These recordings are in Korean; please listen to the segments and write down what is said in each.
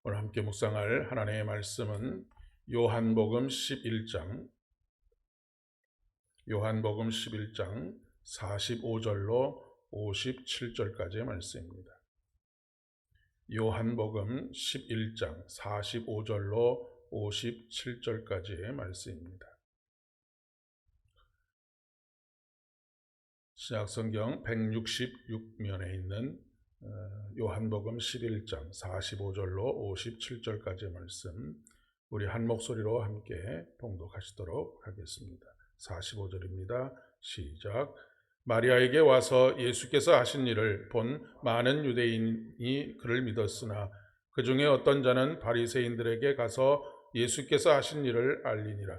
오늘 함께 묵상할 하나님의 말씀은 요한복음 11장 45절로 57절까지의 말씀입니다. 요한복음 11장 45절로 57절까지의 말씀입니다. 신약성경 166면에 있는 요한복음 11장 45절로 57절까지의 말씀, 우리 한 목소리로 함께 봉독하시도록 하겠습니다. 45절입니다. 시작. 마리아에게 와서 예수께서 하신 일을 본 많은 유대인이 그를 믿었으나 그 중에 어떤 자는 바리새인들에게 가서 예수께서 하신 일을 알리니라.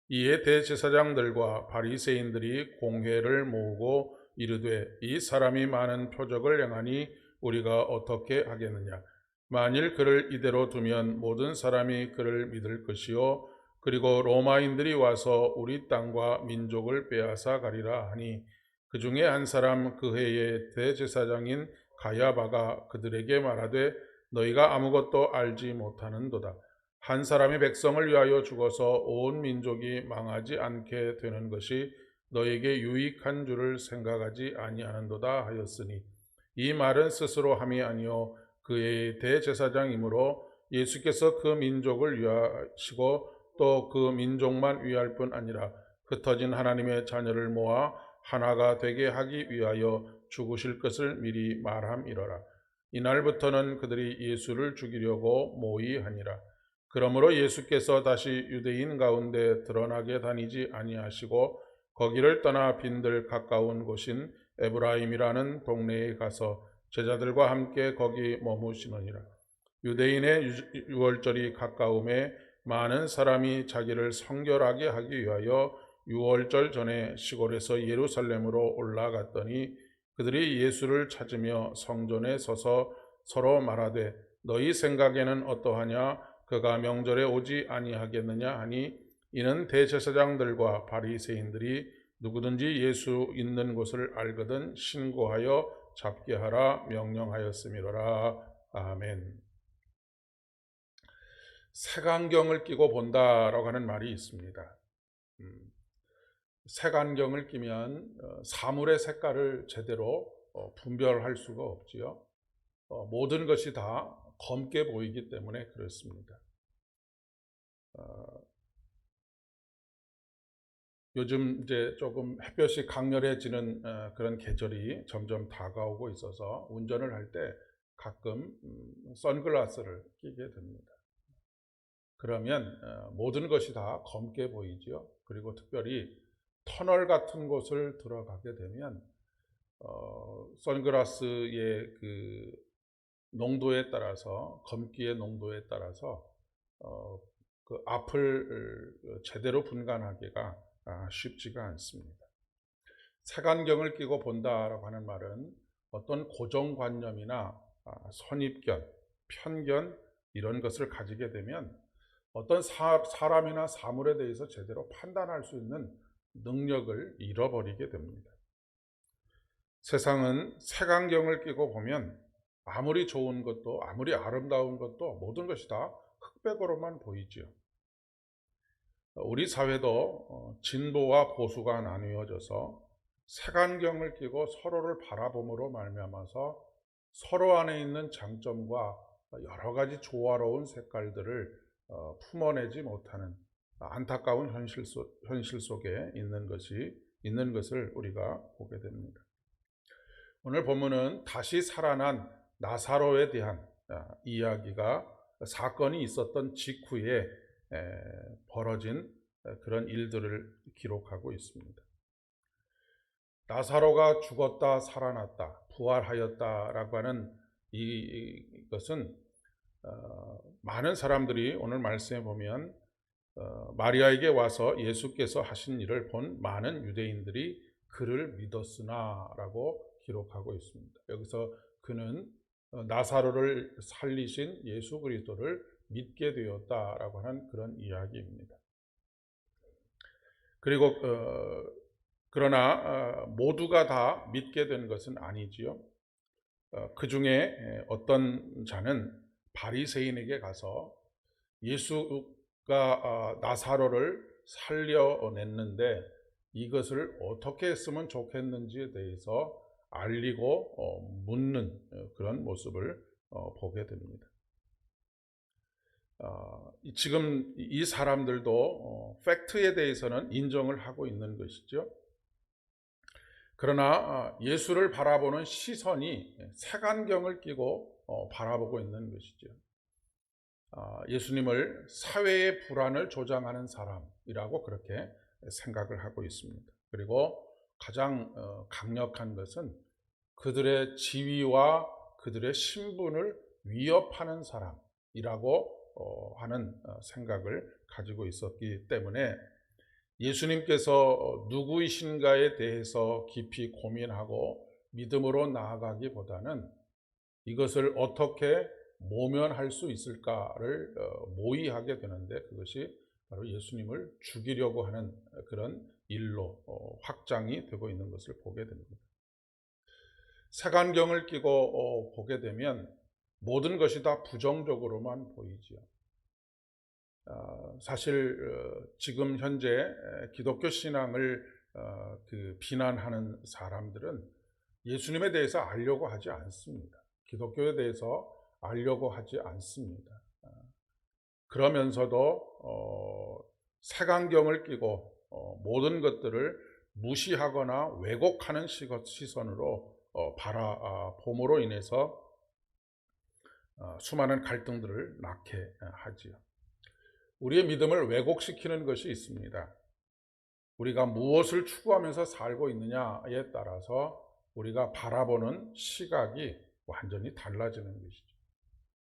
이에 대제사장들과 바리새인들이 공회를 모으고 이르되 이 사람이 많은 표적을 행하니 우리가 어떻게 하겠느냐. 만일 그를 이대로 두면 모든 사람이 그를 믿을 것이요 그리고 로마인들이 와서 우리 땅과 민족을 빼앗아 가리라 하니, 그 중에 한 사람 그 해의 대제사장인 가야바가 그들에게 말하되 너희가 아무것도 알지 못하는도다. 한 사람이 백성을 위하여 죽어서 온 민족이 망하지 않게 되는 것이 너에게 유익한 줄을 생각하지 아니하는도다 하였으니, 이 말은 스스로 함이 아니요 그의 대제사장이므로 예수께서 그 민족을 위하시고 또 그 민족만 위할 뿐 아니라 흩어진 하나님의 자녀를 모아 하나가 되게 하기 위하여 죽으실 것을 미리 말함이러라. 이날부터는 그들이 예수를 죽이려고 모의하니라. 그러므로 예수께서 다시 유대인 가운데 드러나게 다니지 아니하시고 거기를 떠나 빈들 가까운 곳인 에브라임이라는 동네에 가서 제자들과 함께 거기 머무시느니라. 유대인의 유월절이 가까움에 많은 사람이 자기를 성결하게 하기 위하여 유월절 전에 시골에서 예루살렘으로 올라갔더니 그들이 예수를 찾으며 성전에 서서 서로 말하되 너희 생각에는 어떠하냐? 그가 명절에 오지 아니하겠느냐 하니, 이는 대제사장들과 바리새인들이 누구든지 예수 있는 곳을 알거든 신고하여 잡게 하라 명령하였음이로라. 아멘. 색안경을 끼고 본다라고 하는 말이 있습니다. 색안경을 끼면 사물의 색깔을 제대로 분별할 수가 없지요. 모든 것이 다 검게 보이기 때문에 그렇습니다. 요즘 이제 조금 햇볕이 강렬해지는 그런 계절이 점점 다가오고 있어서 운전을 할 때 가끔 선글라스를 끼게 됩니다. 그러면 모든 것이 다 검게 보이지요. 그리고 특별히 터널 같은 곳을 들어가게 되면 선글라스의 그 농도에 따라서, 검기의 농도에 따라서 그 앞을 제대로 분간하기가 쉽지가 않습니다. 색안경을 끼고 본다라고 하는 말은 어떤 고정관념이나 선입견, 편견 이런 것을 가지게 되면 어떤 사람이나 사물에 대해서 제대로 판단할 수 있는 능력을 잃어버리게 됩니다. 세상은 색안경을 끼고 보면 아무리 좋은 것도, 아무리 아름다운 것도 모든 것이 다 흑백으로만 보이지요. 우리 사회도 진보와 보수가 나뉘어져서 색안경을 끼고 서로를 바라봄으로 말미암아서 서로 안에 있는 장점과 여러 가지 조화로운 색깔들을 품어내지 못하는 안타까운 현실 속에 있는 것을 우리가 보게 됩니다. 오늘 본문은 다시 살아난 나사로에 대한 이야기가, 사건이 있었던 직후에 벌어진 그런 일들을 기록하고 있습니다. 나사로가 죽었다 살아났다 부활하였다라고 하는 이것은 많은 사람들이 오늘 말씀에 보면 마리아에게 와서 예수께서 하신 일을 본 많은 유대인들이 그를 믿었으나 라고 기록하고 있습니다. 여기서 그는 나사로를 살리신 예수 그리스도를 믿게 되었다라고 하는 그런 이야기입니다. 그리고 그러나 모두가 다 믿게 된 것은 아니지요. 그 중에 어떤 자는 바리새인에게 가서 예수가 나사로를 살려냈는데 이것을 어떻게 했으면 좋겠는지에 대해서 알리고 묻는 그런 모습을 보게 됩니다. 지금 이 사람들도 팩트에 대해서는 인정을 하고 있는 것이죠. 그러나 예수를 바라보는 시선이 색안경을 끼고 바라보고 있는 것이죠. 예수님을 사회의 불안을 조장하는 사람이라고 그렇게 생각을 하고 있습니다. 그리고 가장 강력한 것은 그들의 지위와 그들의 신분을 위협하는 사람이라고 하는 생각을 가지고 있었기 때문에 예수님께서 누구이신가에 대해서 깊이 고민하고 믿음으로 나아가기보다는 이것을 어떻게 모면할 수 있을까를 모의하게 되는데 그것이 바로 예수님을 죽이려고 하는 그런 일로 확장이 되고 있는 것을 보게 됩니다. 색안경을 끼고 보게 되면 모든 것이 다 부정적으로만 보이지요. 사실 지금 현재 기독교 신앙을 비난하는 사람들은 예수님에 대해서 알려고 하지 않습니다. 기독교에 대해서 알려고 하지 않습니다. 그러면서도 색안경을 끼고 모든 것들을 무시하거나 왜곡하는 시선으로 바라봄으로 인해서 수많은 갈등들을 낳게 하지요. 우리의 믿음을 왜곡시키는 것이 있습니다. 우리가 무엇을 추구하면서 살고 있느냐에 따라서 우리가 바라보는 시각이 완전히 달라지는 것이죠.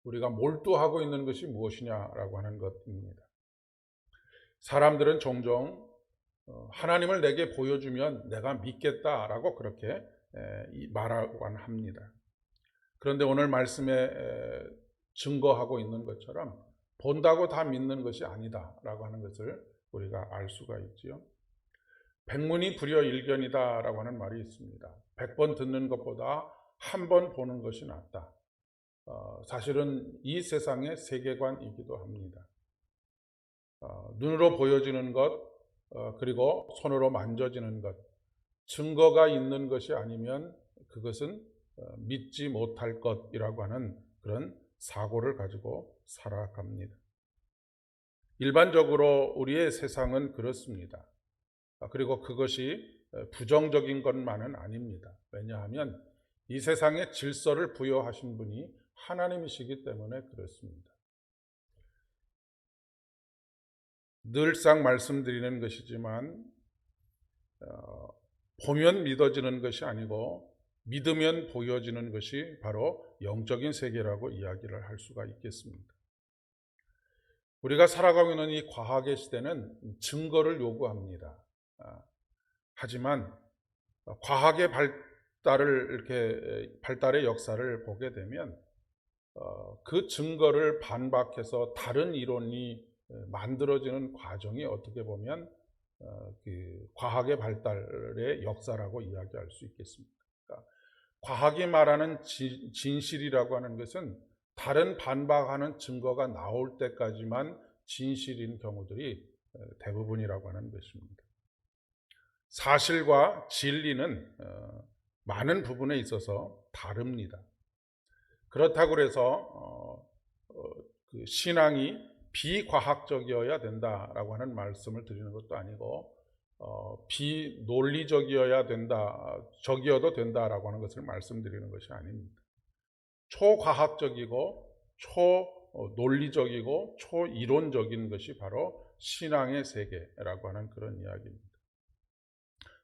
우리가 몰두하고 있는 것이 무엇이냐라고 하는 것입니다. 사람들은 종종 하나님을 내게 보여주면 내가 믿겠다라고 그렇게 말하곤 합니다. 그런데 오늘 말씀에 증거하고 있는 것처럼 본다고 다 믿는 것이 아니다라고 하는 것을 우리가 알 수가 있지요. 백문이 불여일견이다라고 하는 말이 있습니다. 100번 듣는 것보다 한 번 보는 것이 낫다. 사실은 이 세상의 세계관이기도 합니다. 눈으로 보여지는 것, 그리고 손으로 만져지는 것, 증거가 있는 것이 아니면 그것은 믿지 못할 것이라고 하는 그런 사고를 가지고 살아갑니다. 일반적으로 우리의 세상은 그렇습니다. 그리고 그것이 부정적인 것만은 아닙니다. 왜냐하면 이 세상에 질서를 부여하신 분이 하나님이시기 때문에 그렇습니다. 늘상 말씀드리는 것이지만 보면 믿어지는 것이 아니고 믿으면 보여지는 것이 바로 영적인 세계라고 이야기를 할 수가 있겠습니다. 우리가 살아가고 있는 이 과학의 시대는 증거를 요구합니다. 하지만 과학의 발달의 역사를 보게 되면 그 증거를 반박해서 다른 이론이 만들어지는 과정이 어떻게 보면 그 과학의 발달의 역사라고 이야기할 수 있겠습니다. 그러니까 과학이 말하는 진실이라고 하는 것은 다른 반박하는 증거가 나올 때까지만 진실인 경우들이 대부분이라고 하는 것입니다. 사실과 진리는 많은 부분에 있어서 다릅니다. 그렇다고 해서 그 신앙이 비과학적이어야 된다라고 하는 말씀을 드리는 것도 아니고 비논리적이어야 된다, 적이어도 된다라고 하는 것을 말씀드리는 것이 아닙니다. 초과학적이고 초논리적이고 초이론적인 것이 바로 신앙의 세계라고 하는 그런 이야기입니다.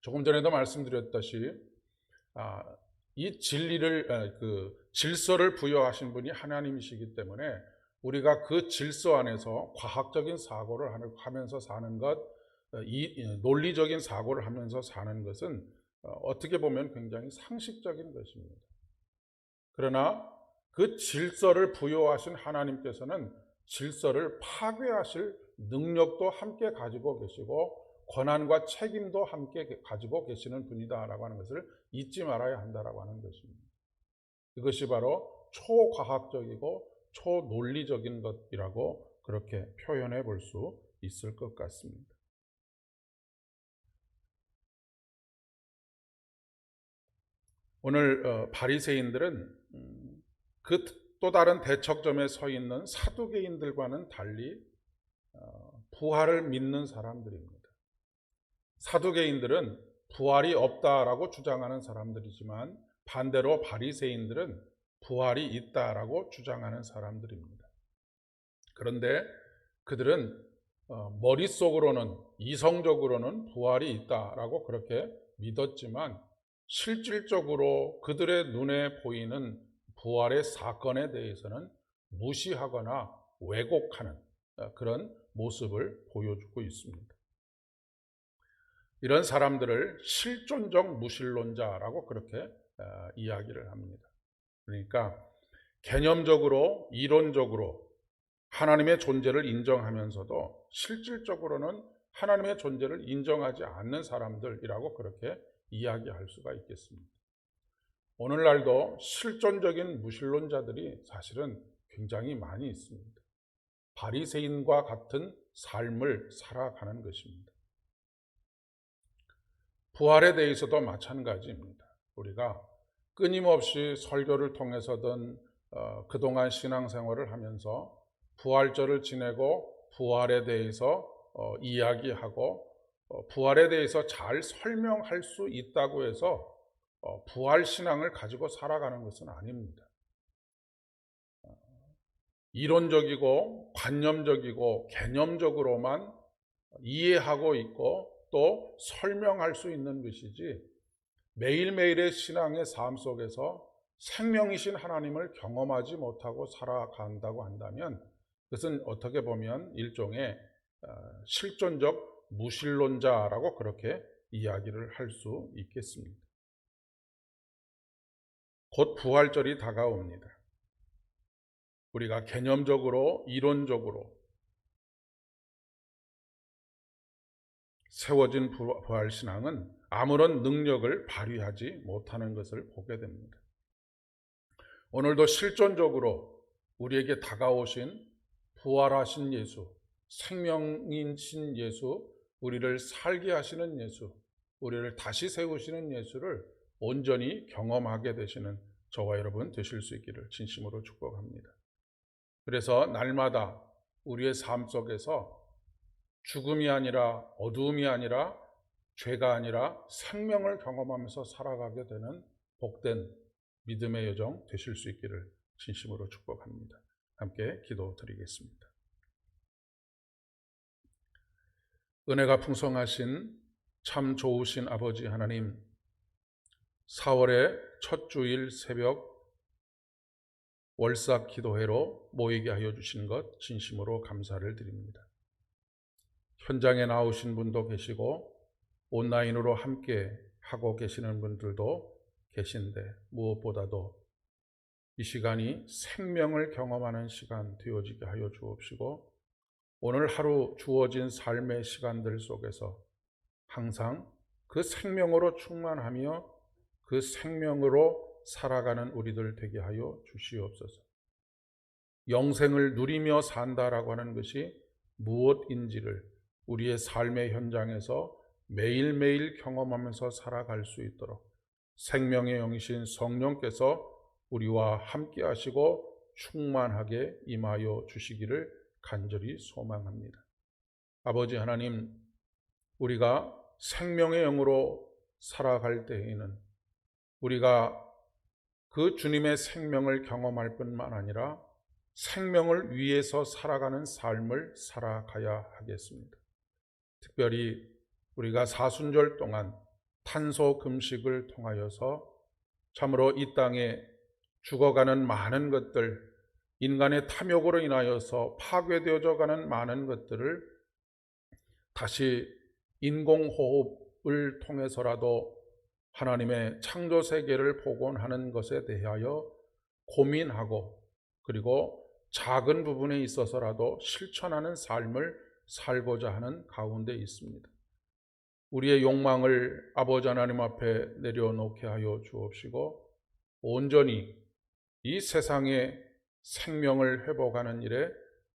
조금 전에도 말씀드렸다시피 이 질서를 부여하신 분이 하나님이시기 때문에 우리가 그 질서 안에서 과학적인 사고를 하면서 사는 것, 이 논리적인 사고를 하면서 사는 것은 어떻게 보면 굉장히 상식적인 것입니다. 그러나 그 질서를 부여하신 하나님께서는 질서를 파괴하실 능력도 함께 가지고 계시고 권한과 책임도 함께 가지고 계시는 분이다라고 하는 것을 잊지 말아야 한다라고 하는 것입니다. 이것이 바로 초과학적이고 초논리적인 것이라고 그렇게 표현해 볼 수 있을 것 같습니다. 오늘 바리새인들은 그 또 다른 대척점에 서 있는 사두개인들과는 달리 부활을 믿는 사람들입니다. 사두개인들은 부활이 없다라고 주장하는 사람들이지만 반대로 바리새인들은 부활이 있다라고 주장하는 사람들입니다. 그런데 그들은 머릿속으로는 이성적으로는 부활이 있다라고 그렇게 믿었지만 실질적으로 그들의 눈에 보이는 부활의 사건에 대해서는 무시하거나 왜곡하는 그런 모습을 보여주고 있습니다. 이런 사람들을 실존적 무신론자라고 그렇게 이야기를 합니다. 그러니까 개념적으로 이론적으로 하나님의 존재를 인정하면서도 실질적으로는 하나님의 존재를 인정하지 않는 사람들이라고 그렇게 이야기할 수가 있겠습니다. 오늘날도 실존적인 무신론자들이 사실은 굉장히 많이 있습니다. 바리새인과 같은 삶을 살아가는 것입니다. 부활에 대해서도 마찬가지입니다. 우리가 끊임없이 설교를 통해서든 그동안 신앙생활을 하면서 부활절을 지내고 부활에 대해서 이야기하고 부활에 대해서 잘 설명할 수 있다고 해서 부활 신앙을 가지고 살아가는 것은 아닙니다. 이론적이고 관념적이고 개념적으로만 이해하고 있고 또 설명할 수 있는 것이지 매일매일의 신앙의 삶 속에서 생명이신 하나님을 경험하지 못하고 살아간다고 한다면 그것은 어떻게 보면 일종의 실존적 무신론자라고 그렇게 이야기를 할 수 있겠습니다. 곧 부활절이 다가옵니다. 우리가 개념적으로 이론적으로 세워진 부활신앙은 아무런 능력을 발휘하지 못하는 것을 보게 됩니다. 오늘도 실존적으로 우리에게 다가오신 부활하신 예수, 생명이신 예수, 우리를 살게 하시는 예수, 우리를 다시 세우시는 예수를 온전히 경험하게 되시는 저와 여러분 되실 수 있기를 진심으로 축복합니다. 그래서 날마다 우리의 삶 속에서 죽음이 아니라 어두움이 아니라 죄가 아니라 생명을 경험하면서 살아가게 되는 복된 믿음의 여정 되실 수 있기를 진심으로 축복합니다. 함께 기도드리겠습니다. 은혜가 풍성하신 참 좋으신 아버지 하나님, 4월의 첫 주일 새벽 월삭 기도회로 모이게 하여 주신 것 진심으로 감사를 드립니다. 현장에 나오신 분도 계시고 온라인으로 함께 하고 계시는 분들도 계신데 무엇보다도 이 시간이 생명을 경험하는 시간 되어지게 하여 주옵시고 오늘 하루 주어진 삶의 시간들 속에서 항상 그 생명으로 충만하며 그 생명으로 살아가는 우리들 되게 하여 주시옵소서. 영생을 누리며 산다라고 하는 것이 무엇인지를 우리의 삶의 현장에서 매일매일 경험하면서 살아갈 수 있도록 생명의 영이신 성령께서 우리와 함께 하시고 충만하게 임하여 주시기를 간절히 소망합니다. 아버지 하나님, 우리가 생명의 영으로 살아갈 때에는 우리가 그 주님의 생명을 경험할 뿐만 아니라 생명을 위해서 살아가는 삶을 살아가야 하겠습니다. 특별히 우리가 사순절 동안 탄소 금식을 통하여서 참으로 이 땅에 죽어가는 많은 것들, 인간의 탐욕으로 인하여서 파괴되어져 가는 많은 것들을 다시 인공호흡을 통해서라도 하나님의 창조 세계를 복원하는 것에 대하여 고민하고 그리고 작은 부분에 있어서라도 실천하는 삶을 살고자 하는 가운데 있습니다. 우리의 욕망을 아버지 하나님 앞에 내려놓게 하여 주옵시고 온전히 이 세상에 생명을 회복하는 일에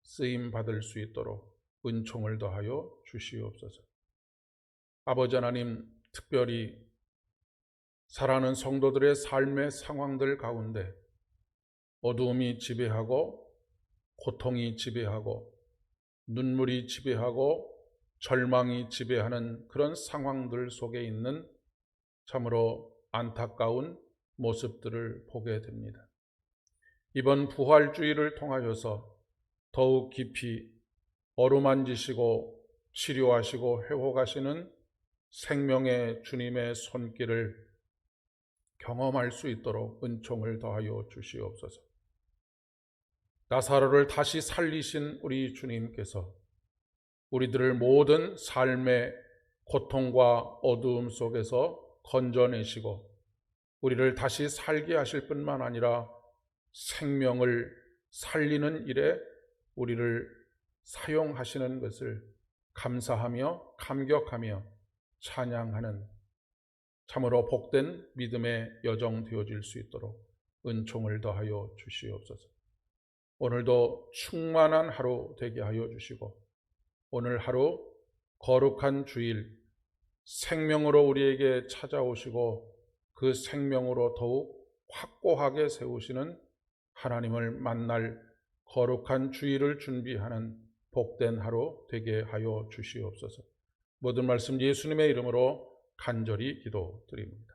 쓰임 받을 수 있도록 은총을 더하여 주시옵소서. 아버지 하나님, 특별히 살아가는 성도들의 삶의 상황들 가운데 어두움이 지배하고 고통이 지배하고 눈물이 지배하고 절망이 지배하는 그런 상황들 속에 있는 참으로 안타까운 모습들을 보게 됩니다. 이번 부활주의를 통하여서 더욱 깊이 어루만지시고 치료하시고 회복하시는 생명의 주님의 손길을 경험할 수 있도록 은총을 더하여 주시옵소서. 나사로를 다시 살리신 우리 주님께서 우리들을 모든 삶의 고통과 어두움 속에서 건져내시고 우리를 다시 살게 하실 뿐만 아니라 생명을 살리는 일에 우리를 사용하시는 것을 감사하며 감격하며 찬양하는 참으로 복된 믿음의 여정 되어질 수 있도록 은총을 더하여 주시옵소서. 오늘도 충만한 하루 되게 하여 주시고 오늘 하루 거룩한 주일 생명으로 우리에게 찾아오시고 그 생명으로 더욱 확고하게 세우시는 하나님을 만날 거룩한 주일을 준비하는 복된 하루 되게 하여 주시옵소서. 모든 말씀 예수님의 이름으로 간절히 기도드립니다.